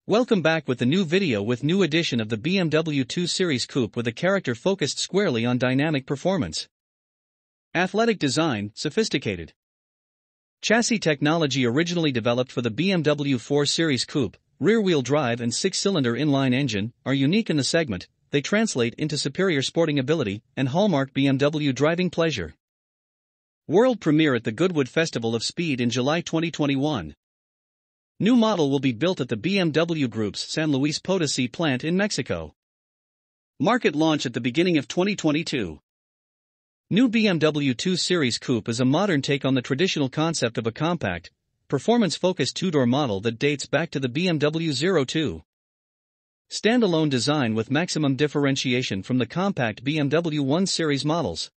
Welcome back with the new video with new edition of the BMW 2 Series Coupe with a character focused squarely on dynamic performance. Athletic design, sophisticated. Chassis technology originally developed for the BMW 4 Series Coupe, rear-wheel drive and 6-cylinder inline engine, are unique in the segment. They translate into superior sporting ability and hallmark BMW driving pleasure. World premiere at the Goodwood Festival of Speed in July 2021. New model will be built at the BMW Group's San Luis Potosí plant in Mexico. Market launch at the beginning of 2022. New BMW 2 Series Coupe is a modern take on the traditional concept of a compact, performance-focused two-door model that dates back to the BMW 02. Standalone design with maximum differentiation from the compact BMW 1 Series models.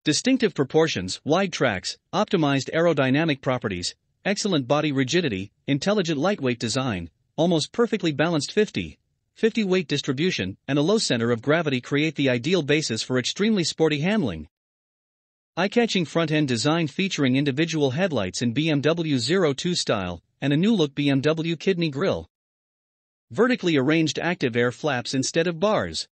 Distinctive proportions, wide tracks, optimized aerodynamic properties, excellent body rigidity, intelligent lightweight design, almost perfectly balanced 50/50 weight distribution, and a low center of gravity create the ideal basis for extremely sporty handling. Eye-catching front-end design featuring individual headlights in BMW 02 style, and a new-look BMW kidney grille. Vertically arranged active air flaps instead of bars.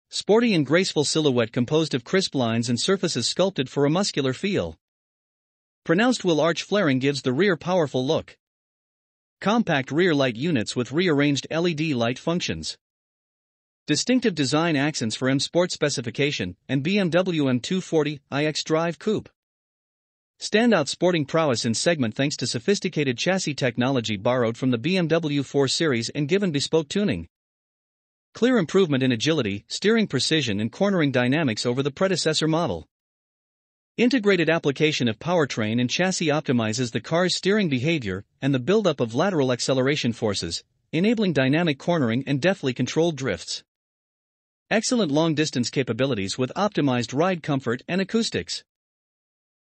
Sporty and graceful silhouette composed of crisp lines and surfaces sculpted for a muscular feel. Pronounced wheel arch flaring gives the rear powerful look. Compact rear light units with rearranged LED light functions. Distinctive design accents for M Sport specification and BMW M240 iX Drive Coupe. Standout sporting prowess in segment thanks to sophisticated chassis technology borrowed from the BMW 4 Series and given bespoke tuning. Clear improvement in agility, steering precision and cornering dynamics over the predecessor model. Integrated application of powertrain and chassis optimizes the car's steering behavior and the buildup of lateral acceleration forces, enabling dynamic cornering and deftly controlled drifts. Excellent long-distance capabilities with optimized ride comfort and acoustics.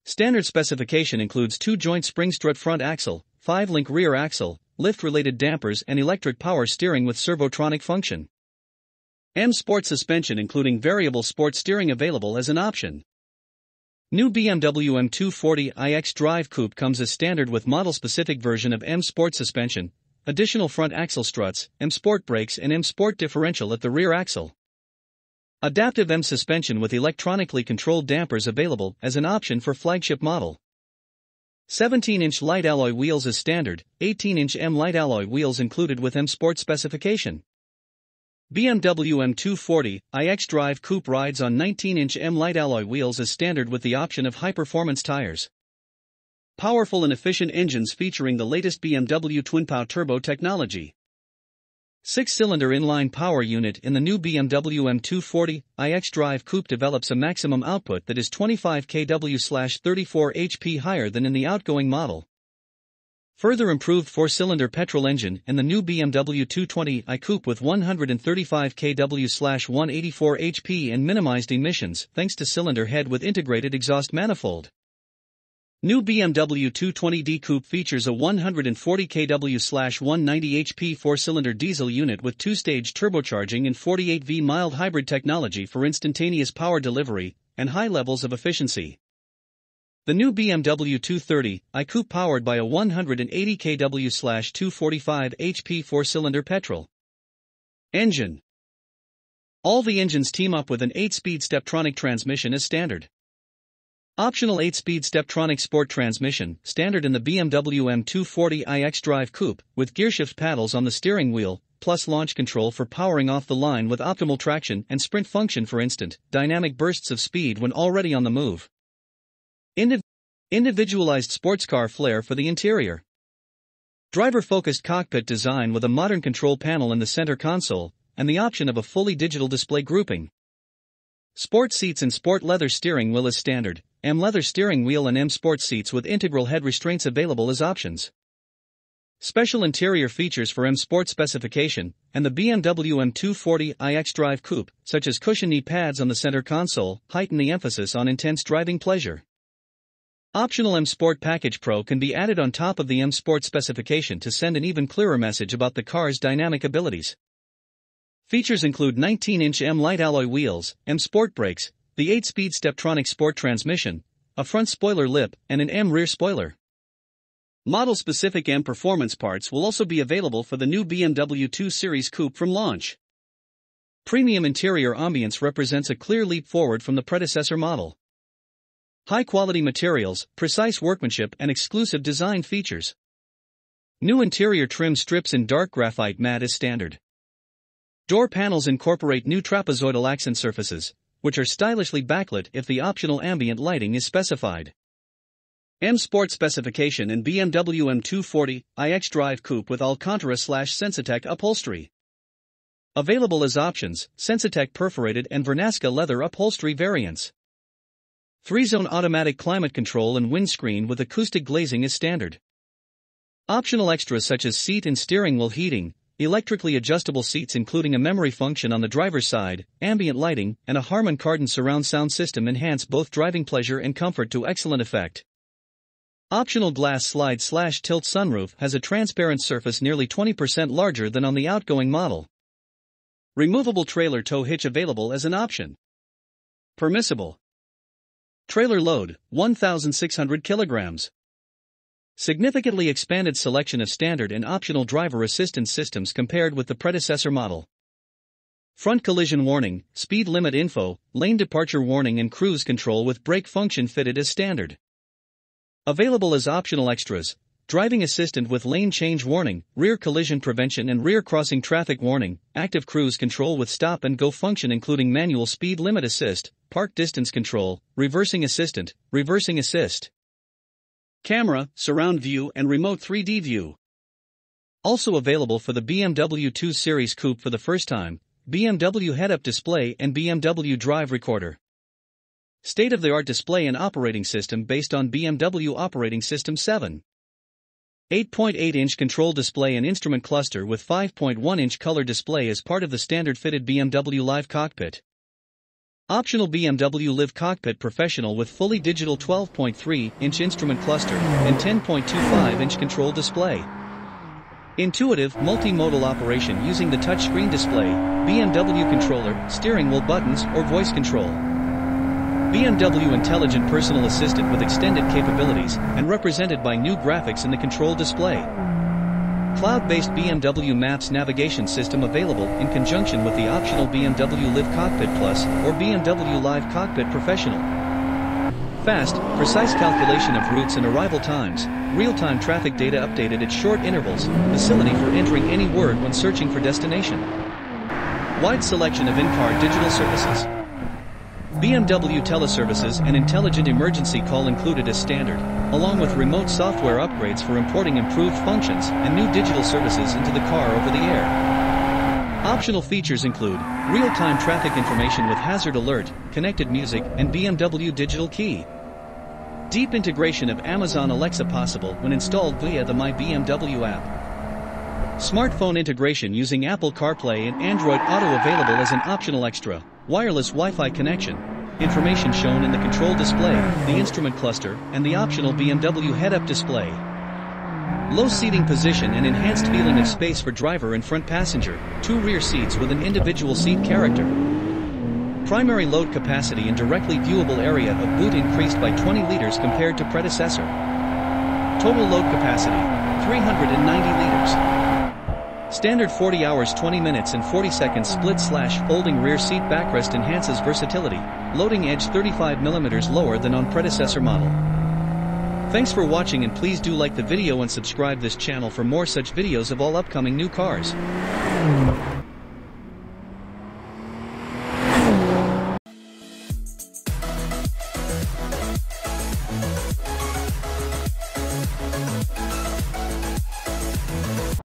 Standard specification includes 2-joint spring strut front axle, 5-link rear axle, lift-related dampers and electric power steering with servotronic function. M Sport suspension including variable sport steering available as an option. New BMW M240 iX Drive Coupe comes as standard with model-specific version of M Sport suspension, additional front axle struts, M Sport brakes and M Sport differential at the rear axle. Adaptive M suspension with electronically controlled dampers available as an option for flagship model. 17-inch light alloy wheels as standard, 18-inch M light alloy wheels included with M Sport specification. BMW M240 iX Drive Coupe rides on 19-inch M light alloy wheels as standard with the option of high-performance tires. Powerful and efficient engines featuring the latest BMW twin-power turbo technology. 6-cylinder inline power unit in the new BMW M240 iX Drive Coupe develops a maximum output that is 25 kW/34 HP higher than in the outgoing model. Further improved 4-cylinder petrol engine in the new BMW 220i Coupe with 135 kW/184 HP and minimized emissions thanks to cylinder head with integrated exhaust manifold. New BMW 220d Coupe features a 140 kW/190 HP 4-cylinder diesel unit with 2-stage turbocharging and 48V mild hybrid technology for instantaneous power delivery and high levels of efficiency. The new BMW 230i Coupe powered by a 180 kW/245 HP 4-cylinder petrol engine. All the engines team up with an 8-speed Steptronic transmission as standard. Optional 8-speed Steptronic Sport transmission, standard in the BMW M240 iX Drive Coupe, with gearshift paddles on the steering wheel, plus launch control for powering off the line with optimal traction and sprint function for instant, dynamic bursts of speed when already on the move. Individualized sports car flair for the interior. Driver-focused cockpit design with a modern control panel in the center console, and the option of a fully digital display grouping. Sport seats and sport leather steering wheel as standard, M leather steering wheel and M Sport seats with integral head restraints available as options. Special interior features for M Sport specification, and the BMW M240 iX Drive Coupe, such as cushion knee pads on the center console, heighten the emphasis on intense driving pleasure. Optional M Sport Package Pro can be added on top of the M Sport specification to send an even clearer message about the car's dynamic abilities. Features include 19-inch M light alloy wheels, M Sport brakes, the 8-speed Steptronic Sport transmission, a front spoiler lip, and an M rear spoiler. Model-specific M performance parts will also be available for the new BMW 2 Series Coupe from launch. Premium interior ambience represents a clear leap forward from the predecessor model. High-quality materials, precise workmanship and exclusive design features. New interior trim strips in dark graphite matte is standard. Door panels incorporate new trapezoidal accent surfaces, which are stylishly backlit if the optional ambient lighting is specified. M Sport specification in BMW M240 iX Drive Coupe with Alcantara/Sensitech upholstery. Available as options, Sensitech perforated and Vernasca leather upholstery variants. 3-zone automatic climate control and windscreen with acoustic glazing is standard. Optional extras such as seat and steering wheel heating, electrically adjustable seats including a memory function on the driver's side, ambient lighting, and a Harman Kardon surround sound system enhance both driving pleasure and comfort to excellent effect. Optional glass slide/tilt sunroof has a transparent surface nearly 20% larger than on the outgoing model. Removable trailer tow hitch available as an option. Permissible trailer load, 1,600 kilograms. Significantly expanded selection of standard and optional driver assistance systems compared with the predecessor model. Front collision warning, speed limit info, lane departure warning and cruise control with brake function fitted as standard. Available as optional extras, driving assistant with lane change warning, rear collision prevention and rear crossing traffic warning, active cruise control with stop and go function including manual speed limit assist, park distance control, reversing assistant, reversing assist. Camera, surround view and remote 3D view. Also available for the BMW 2 Series Coupe for the first time, BMW head-up display and BMW Drive Recorder. State-of-the-art display and operating system based on BMW Operating System 7. 8.8-inch control display and instrument cluster with 5.1-inch color display as part of the standard-fitted BMW Live Cockpit. Optional BMW Live Cockpit Professional with fully digital 12.3-inch instrument cluster and 10.25-inch control display. Intuitive, multimodal operation using the touchscreen display, BMW controller, steering wheel buttons or voice control. BMW Intelligent Personal Assistant with extended capabilities and represented by new graphics in the control display. Cloud-based BMW Maps navigation system available in conjunction with the optional BMW Live Cockpit Plus or BMW Live Cockpit Professional. Fast, precise calculation of routes and arrival times, real-time traffic data updated at short intervals, facility for entering any word when searching for destination. Wide selection of in-car digital services. BMW teleservices and intelligent emergency call included as standard, along with remote software upgrades for importing improved functions and new digital services into the car over the air. Optional features include real-time traffic information with hazard alert, connected music, and BMW digital key. Deep integration of Amazon Alexa possible when installed via the My BMW app. Smartphone integration using Apple CarPlay and Android Auto available as an optional extra. Wireless Wi-Fi connection, information shown in the control display, the instrument cluster, and the optional BMW head-up display. Low seating position and enhanced feeling of space for driver and front passenger, 2 rear seats with an individual seat character. Primary load capacity and directly viewable area of boot increased by 20 liters compared to predecessor. Total load capacity, 390 liters. Standard 40 hours 20 minutes and 40 seconds split/folding rear seat backrest enhances versatility, loading edge 35mm lower than on predecessor model. Thanks for watching and please do like the video and subscribe this channel for more such videos of all upcoming new cars.